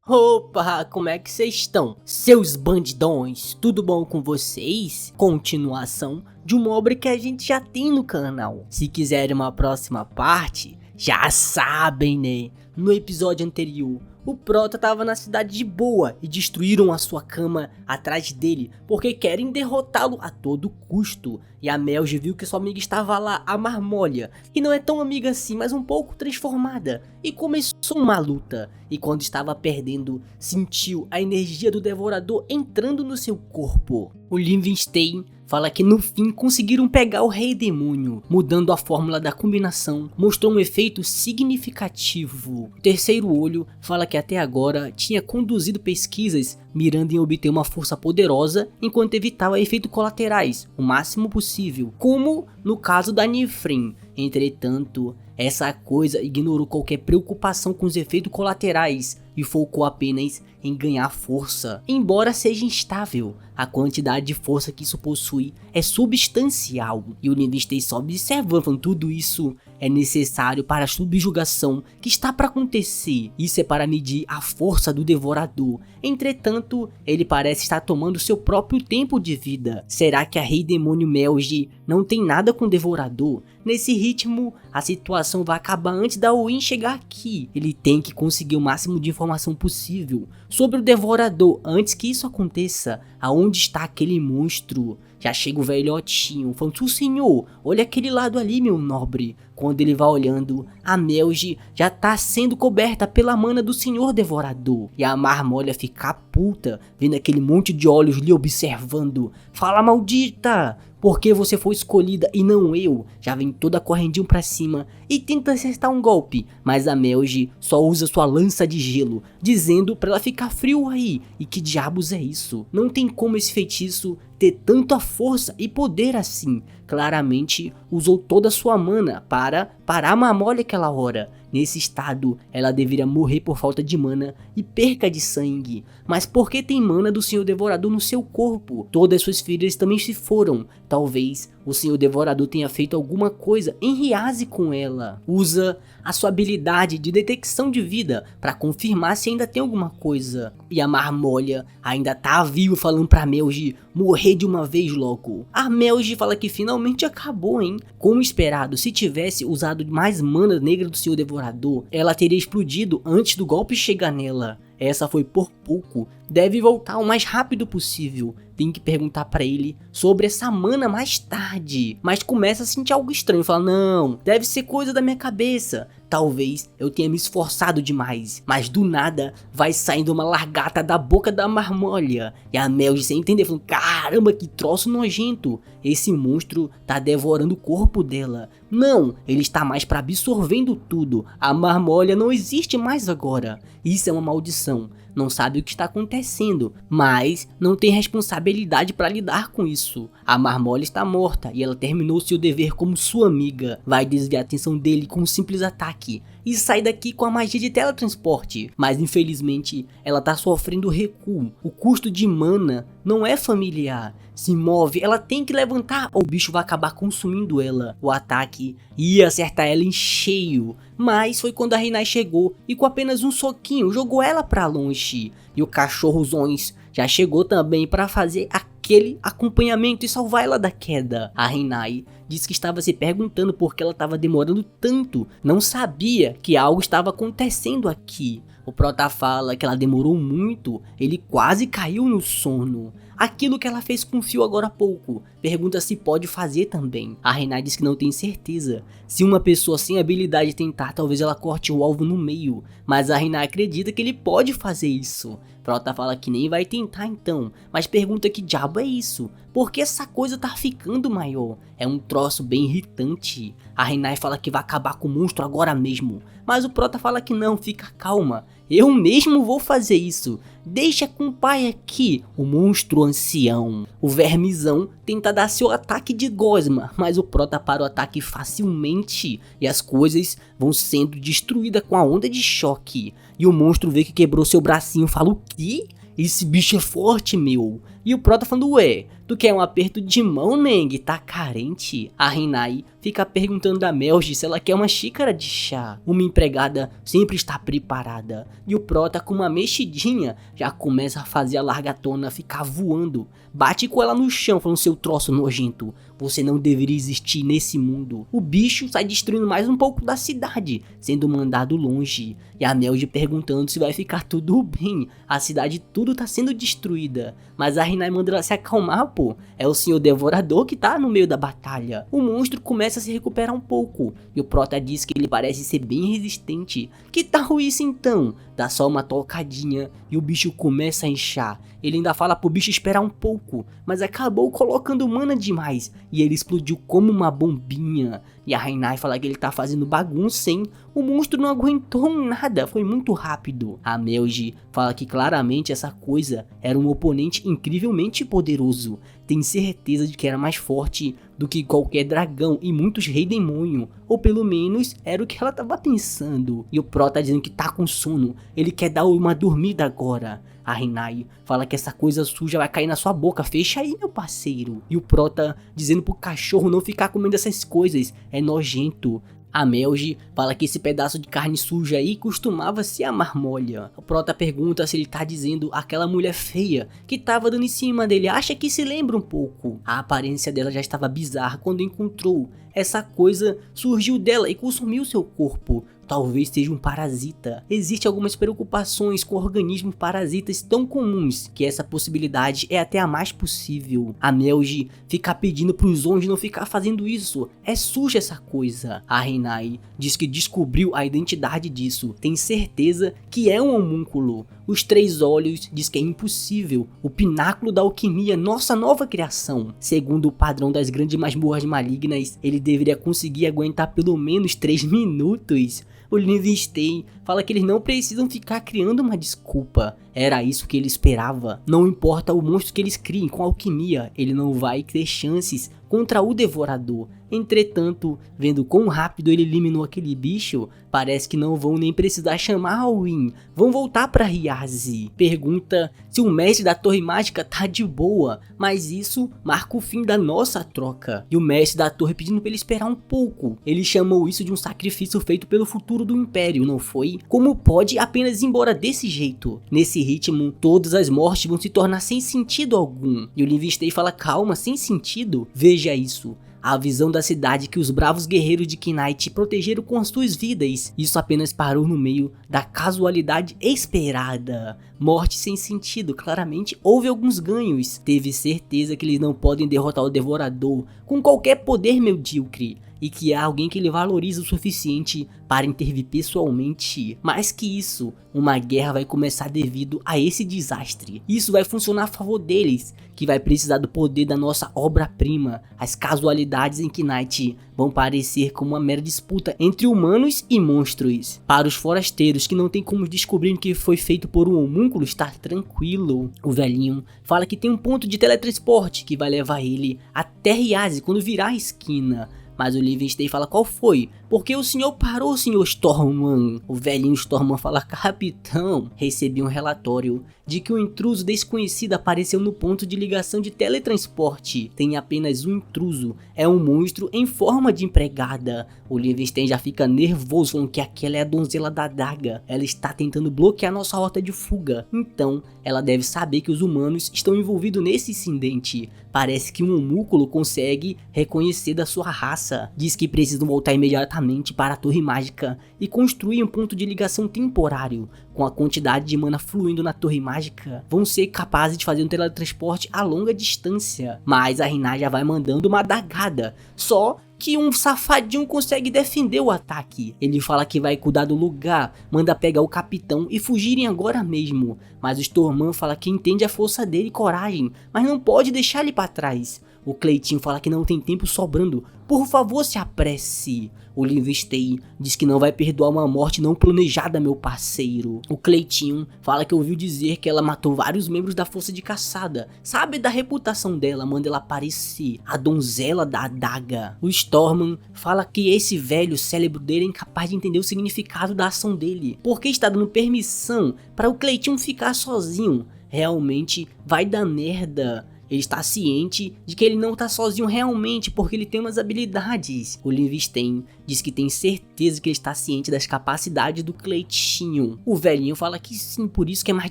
Opa, como é que vocês estão? Seus bandidões, tudo bom com vocês? Continuação de uma obra que a gente já tem no canal. Se quiserem uma próxima parte, já sabem, né? No episódio anterior, o Prota tava na cidade de boa e destruíram a sua cama atrás dele porque querem derrotá-lo a todo custo. E a Melge viu que sua amiga estava lá, a Marmolha, que não é tão amiga assim, mas um pouco transformada, e começou uma luta. E quando estava perdendo, sentiu a energia do Devorador entrando no seu corpo. O Livinstein fala que no fim conseguiram pegar o Rei Demônio, mudando a fórmula da combinação, mostrou um efeito significativo. O Terceiro Olho fala que até agora tinha conduzido pesquisas mirando em obter uma força poderosa enquanto evitava efeitos colaterais o máximo possível, como no caso da Niflheim. Entretanto, essa coisa ignorou qualquer preocupação com os efeitos colaterais e focou apenas em ganhar força. Embora seja instável, a quantidade de força que isso possui é substancial. E o Livinstein só observando, falando, tudo isso é necessário para a subjugação que está para acontecer. Isso é para medir a força do Devorador. Entretanto, ele parece estar tomando seu próprio tempo de vida. Será que a Rei Demônio Melge não tem nada com o Devorador? Nesse ritmo, a situação vai acabar antes da Oin chegar aqui. Ele tem que conseguir o máximo de informação possível sobre o Devorador antes que isso aconteça. Aonde está aquele monstro? Já chega o velhotinho falando, senhor, olha aquele lado ali, meu nobre. Quando ele vai olhando, a Melge já tá sendo coberta pela mana do Senhor Devorador. E a Marmolha fica puta, vendo aquele monte de olhos lhe observando. Fala, maldita! Por que você foi escolhida e não eu? Já vem toda correndinho pra cima e tenta acertar um golpe, mas a Melge só usa sua lança de gelo, dizendo pra ela ficar frio aí. E que diabos é isso? Não tem como esse feitiço ter tanta força e poder assim. Claramente usou toda a sua mana para parar a Marmolha aquela hora. Nesse estado, ela deveria morrer por falta de mana e perca de sangue. Mas por que tem mana do Senhor Devorador no seu corpo? Todas suas feridas também se foram. Talvez o Senhor Devorador tenha feito alguma coisa em Riazi com ela. Usa a sua habilidade de detecção de vida para confirmar se ainda tem alguma coisa. E a Marmolha ainda tá viva falando pra Melge morrer de uma vez logo. A Melge fala que finalmente acabou, hein? Como esperado, se tivesse usado mais mana negra do Senhor Devorador, ela teria explodido antes do golpe chegar nela. Essa foi por pouco. Deve voltar o mais rápido possível. Tem que perguntar pra ele sobre essa mana mais tarde. Mas começa a sentir algo estranho. Fala, não, deve ser coisa da minha cabeça. Talvez eu tenha me esforçado demais. Mas do nada vai saindo uma largata da boca da Marmolha. E a Melge sem entender, falando, caramba, que troço nojento. Esse monstro tá devorando o corpo dela. Não, ele está mais pra absorvendo tudo. A Marmolha não existe mais agora. Isso é uma maldição. Não sabe o que está acontecendo, mas não tem responsabilidade para lidar com isso. A Marmolha está morta e ela terminou seu dever como sua amiga. Vai desviar a atenção dele com um simples ataque e sai daqui com a magia de teletransporte. Mas infelizmente ela está sofrendo recuo. O custo de mana não é familiar. Se move, ela tem que levantar ou o bicho vai acabar consumindo ela. O ataque ia acertar ela em cheio, mas foi quando a Reinai chegou e com apenas um soquinho jogou ela pra longe. E o cachorro Zões já chegou também para fazer aquele acompanhamento e salvar ela da queda. A Reinai disse que estava se perguntando por que ela estava demorando tanto, não sabia que algo estava acontecendo aqui. O Prota fala que ela demorou muito, ele quase caiu no sono. Aquilo que ela fez com o Fio agora há pouco, pergunta se pode fazer também. A Reinai diz que não tem certeza. Se uma pessoa sem habilidade tentar, talvez ela corte o alvo no meio, mas a Reinai acredita que ele pode fazer isso. Prota fala que nem vai tentar então, mas pergunta que diabo é isso? Por que essa coisa tá ficando maior? É um troço bem irritante. A Reinai fala que vai acabar com o monstro agora mesmo, mas o Prota fala que não, fica calma. Eu mesmo vou fazer isso. Deixa com o pai aqui, o monstro ancião. O vermizão tenta dar seu ataque de gosma, mas o Prota para o ataque facilmente e as coisas vão sendo destruídas com a onda de choque. E o monstro vê que quebrou seu bracinho e fala, o quê? Esse bicho é forte, meu. E o Prota falando, ué, tu quer um aperto de mão, Neng? Tá carente? A Rinai fica perguntando da Melji se ela quer uma xícara de chá. Uma empregada sempre está preparada. E o Prota, com uma mexidinha, já começa a fazer a largatona ficar voando. Bate com ela no chão, falando, seu troço nojento, você não deveria existir nesse mundo. O bicho sai destruindo mais um pouco da cidade, sendo mandado longe. E a Melji perguntando se vai ficar tudo bem. A cidade tudo tá sendo destruída. Mas a Rinai manda ela se acalmar, pô. É o Senhor Devorador que tá no meio da batalha. O monstro começa a se recuperar um pouco. E o Prota diz que ele parece ser bem resistente. Que tal isso então? Dá só uma tocadinha e o bicho começa a inchar. Ele ainda fala pro bicho esperar um pouco, mas acabou colocando mana demais e ele explodiu como uma bombinha. E a Rinai fala que ele tá fazendo bagunça, hein? O monstro não aguentou nada, foi muito rápido. A Melji fala que claramente essa coisa era um oponente incrivelmente poderoso. Tem certeza de que era mais forte do que qualquer dragão e muitos rei demônio, ou pelo menos era o que ela tava pensando. E o Prota tá dizendo que tá com sono, ele quer dar uma dormida agora. A Rinai fala que essa coisa suja vai cair na sua boca, fecha aí, meu parceiro. E o Prota dizendo pro cachorro não ficar comendo essas coisas, é nojento. A Melji fala que esse pedaço de carne suja aí costumava ser a marmolha. O Prota pergunta se ele tá dizendo aquela mulher feia que tava dando em cima dele, acha que se lembra um pouco. A aparência dela já estava bizarra quando encontrou. Essa coisa surgiu dela e consumiu seu corpo. Talvez seja um parasita. Existem algumas preocupações com organismos parasitas tão comuns que essa possibilidade é até a mais possível. A Melji fica pedindo pros Zons não ficar fazendo isso. É suja essa coisa. A Rinai diz que descobriu a identidade disso. Tem certeza que é um homúnculo. Os Três Olhos diz que é impossível. O pináculo da alquimia, nossa nova criação. Segundo o padrão das grandes masmorras malignas, ele deveria conseguir aguentar pelo menos 3 minutos. O Livingston fala que eles não precisam ficar criando uma desculpa. Era isso que ele esperava. Não importa o monstro que eles criem com alquimia, ele não vai ter chances contra o Devorador. Entretanto, vendo quão rápido ele eliminou aquele bicho, parece que não vão nem precisar chamar Alwyn. Vão voltar para Riazi. Pergunta se o mestre da Torre Mágica tá de boa, mas isso marca o fim da nossa troca. E o mestre da torre pedindo para ele esperar um pouco. Ele chamou isso de um sacrifício feito pelo futuro do Império, não foi? Como pode apenas ir embora desse jeito? Nesse ritmo, todas as mortes vão se tornar sem sentido algum. E o Livingston fala, calma, sem sentido? Veja isso. A visão da cidade que os bravos guerreiros de Knight protegeram com as suas vidas. Isso apenas parou no meio da casualidade esperada. Morte sem sentido, claramente houve alguns ganhos. Teve certeza que eles não podem derrotar o Devorador com qualquer poder medíocre. E que há alguém que ele valoriza o suficiente para intervir pessoalmente. Mais que isso, uma guerra vai começar devido a esse desastre. Isso vai funcionar a favor deles, que vai precisar do poder da nossa obra-prima. As casualidades em Knight vão parecer como uma mera disputa entre humanos e monstros. Para os forasteiros que não tem como descobrir que foi feito por um homúnculo, estar tranquilo. O velhinho fala que tem um ponto de teletransporte que vai levar ele até Riazi quando virar a esquina. Mas o Livingston fala, qual foi? Porque o senhor parou, senhor Stormman. O velhinho Stormman fala, capitão, recebi um relatório de que um intruso desconhecido apareceu no ponto de ligação de teletransporte. Tem apenas um intruso, é um monstro em forma de empregada. O Livingston já fica nervoso falando que aquela é a donzela da adaga. Ela está tentando bloquear nossa rota de fuga. Então, ela deve saber que os humanos estão envolvidos nesse incidente. Parece que um homúnculo consegue reconhecer da sua raça. Diz que precisam voltar imediatamente para a Torre Mágica e construir um ponto de ligação temporário. Com a quantidade de mana fluindo na Torre Mágica, vão ser capazes de fazer um teletransporte a longa distância. Mas a Rinai já vai mandando uma adagada. Só que um safadinho consegue defender o ataque. Ele fala que vai cuidar do lugar, manda pegar o capitão e fugirem agora mesmo. Mas o Stormman fala que entende a força dele e coragem, mas não pode deixar ele para trás. O Cleitinho fala que não tem tempo sobrando, por favor se apresse. O Livingston diz que não vai perdoar uma morte não planejada, meu parceiro. O Cleitinho fala que ouviu dizer que ela matou vários membros da força de caçada. Sabe da reputação dela, manda ela aparecer, a donzela da adaga. O Stormman fala que esse velho cérebro dele é incapaz de entender o significado da ação dele, porque está dando permissão para o Cleitinho ficar sozinho. realmente vai dar merda. Ele está ciente de que ele não tá sozinho realmente, porque ele tem umas habilidades. O Livingston diz que tem certeza que ele está ciente das capacidades do Cleitinho. O velhinho fala que sim, por isso que é mais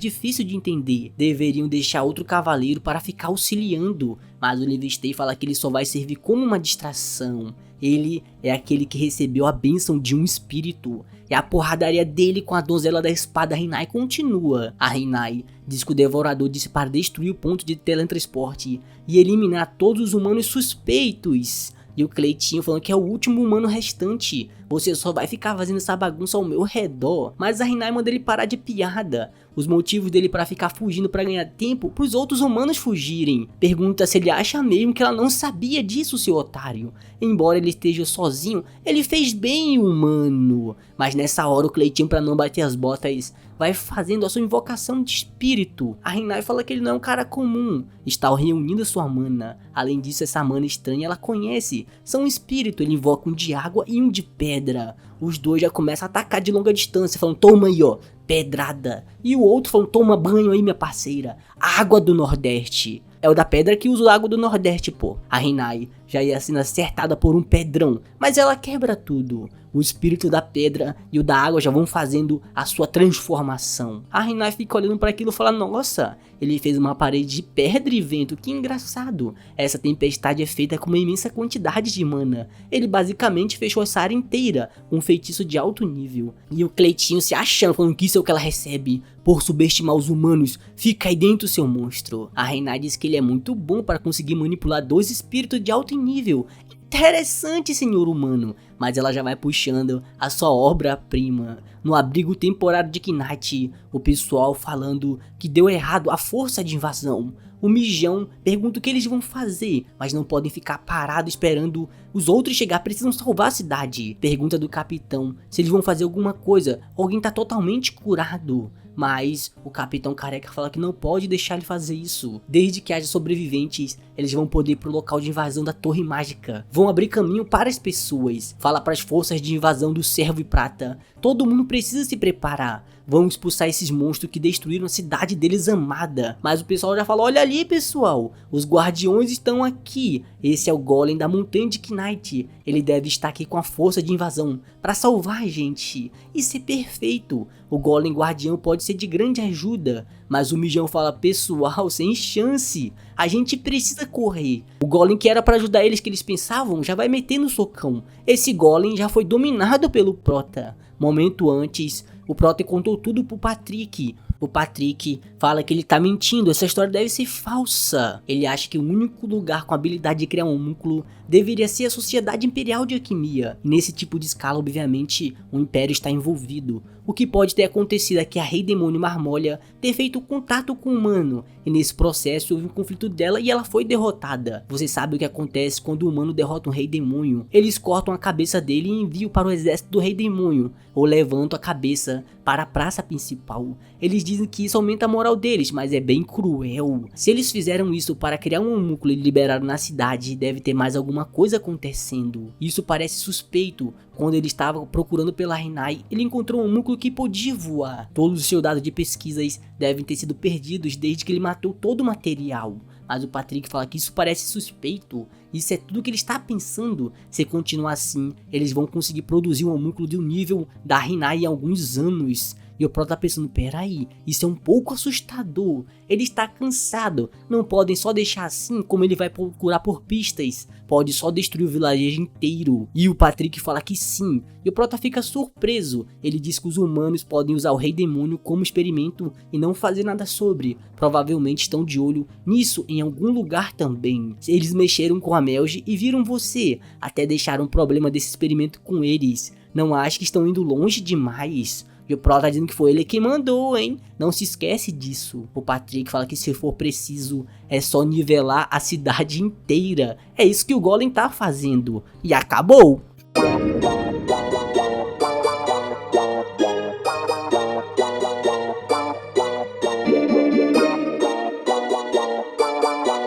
difícil de entender. Deveriam deixar outro cavaleiro para ficar auxiliando, mas o Livingston fala que ele só vai servir como uma distração. Ele é aquele que recebeu a bênção de um espírito. E a porradaria dele com a donzela da espada Rinai continua. A Rinai diz que o Devorador disse para destruir o ponto de teletransporte e eliminar todos os humanos suspeitos. E o Cleitinho falando que é o último humano restante. Você só vai ficar fazendo essa bagunça ao meu redor. Mas a Rinai manda ele parar de piada. Os motivos dele para ficar fugindo para ganhar tempo pros outros humanos fugirem. Pergunta se ele acha mesmo que ela não sabia disso, seu otário. Embora ele esteja sozinho, ele fez bem, humano. Mas nessa hora o Cleitinho, para não bater as botas, vai fazendo a sua invocação de espírito. A Rinai fala que ele não é um cara comum, está reunindo sua mana. Além disso, essa mana estranha ela conhece. São um espírito, ele invoca um de água e um de pedra. Os dois já começam a atacar de longa distância, falando, toma aí ó, pedrada. E o outro falando, toma banho aí minha parceira, água do Nordeste. É o da pedra que usa o água do Nordeste, pô. A Rinai já ia sendo acertada por um pedrão, mas ela quebra tudo. O espírito da pedra e o da água já vão fazendo a sua transformação. A Rinai fica olhando para aquilo e fala, nossa, ele fez uma parede de pedra e vento, que engraçado. Essa tempestade é feita com uma imensa quantidade de mana. Ele basicamente fechou essa área inteira, com um feitiço de alto nível. E o Cleitinho se achando, falando que isso é o que ela recebe por subestimar os humanos. Fica aí dentro, seu monstro. A Rinai diz que ele é muito bom para conseguir manipular dois espíritos de alto nível. Interessante, senhor humano, mas ela já vai puxando a sua obra-prima. No abrigo temporário de Knight, o pessoal falando que deu errado a força de invasão. O Mijão pergunta o que eles vão fazer, mas não podem ficar parados esperando os outros chegar, precisam salvar a cidade. Pergunta do capitão se eles vão fazer alguma coisa, alguém tá totalmente curado. Mas o Capitão Careca fala que não pode deixar ele fazer isso. Desde que haja sobreviventes, eles vão poder ir pro local de invasão da Torre Mágica. Vão abrir caminho para as pessoas. Fala para as forças de invasão do Servo e Prata. Todo mundo precisa se preparar. Vão expulsar esses monstros que destruíram a cidade deles amada. Mas o pessoal já fala, olha ali pessoal, os guardiões estão aqui. Esse é o Golem da Montanha de Knight. Ele deve estar aqui com a força de invasão para salvar a gente. Isso é perfeito. O Golem Guardião pode ser de grande ajuda. Mas o Mijão fala, pessoal, sem chance. A gente precisa correr. O Golem que era para ajudar eles, que eles pensavam, já vai meter no socão. Esse Golem já foi dominado pelo Prota. Momento antes, o Prota contou tudo pro Patrick. O Patrick fala que ele tá mentindo, essa história deve ser falsa. Ele acha que o único lugar com a habilidade de criar um homúnculo deveria ser a Sociedade Imperial de Alquimia. E nesse tipo de escala, obviamente, o Império está envolvido. O que pode ter acontecido é que a Rei Demônio Marmolha ter feito contato com o humano, e nesse processo houve um conflito dela e ela foi derrotada. Você sabe o que acontece quando o humano derrota um Rei Demônio? Eles cortam a cabeça dele e enviam para o exército do Rei Demônio, ou levantam a cabeça para a praça principal. Eles dizem que isso aumenta a moral deles, mas é bem cruel. Se eles fizeram isso para criar um homúnculo e liberaram na cidade, deve ter mais alguma coisa acontecendo. Isso parece suspeito. Quando ele estava procurando pela Rinai, ele encontrou um homúnculo que podia voar. Todos os seus dados de pesquisas devem ter sido perdidos desde que ele matou todo o material. Mas o Patrick fala que isso parece suspeito. Isso é tudo que ele está pensando. Se continuar assim, eles vão conseguir produzir um homúnculo de um nível da Rinai em alguns anos. E o Prota tá pensando, peraí, isso é um pouco assustador. Ele está cansado. Não podem só deixar assim, como ele vai procurar por pistas. Pode só destruir o vilarejo inteiro. E o Patrick fala que sim. E o Prota fica surpreso. Ele diz que os humanos podem usar o Rei Demônio como experimento e não fazer nada sobre. Provavelmente estão de olho nisso em algum lugar também. Eles mexeram com a Melge e viram você. Até deixaram um problema desse experimento com eles. Não acho que estão indo longe demais. E o Prota tá dizendo que foi ele que mandou, hein? Não se esquece disso. O Patrick fala que se for preciso, é só nivelar a cidade inteira. É isso que o Golem tá fazendo. E acabou!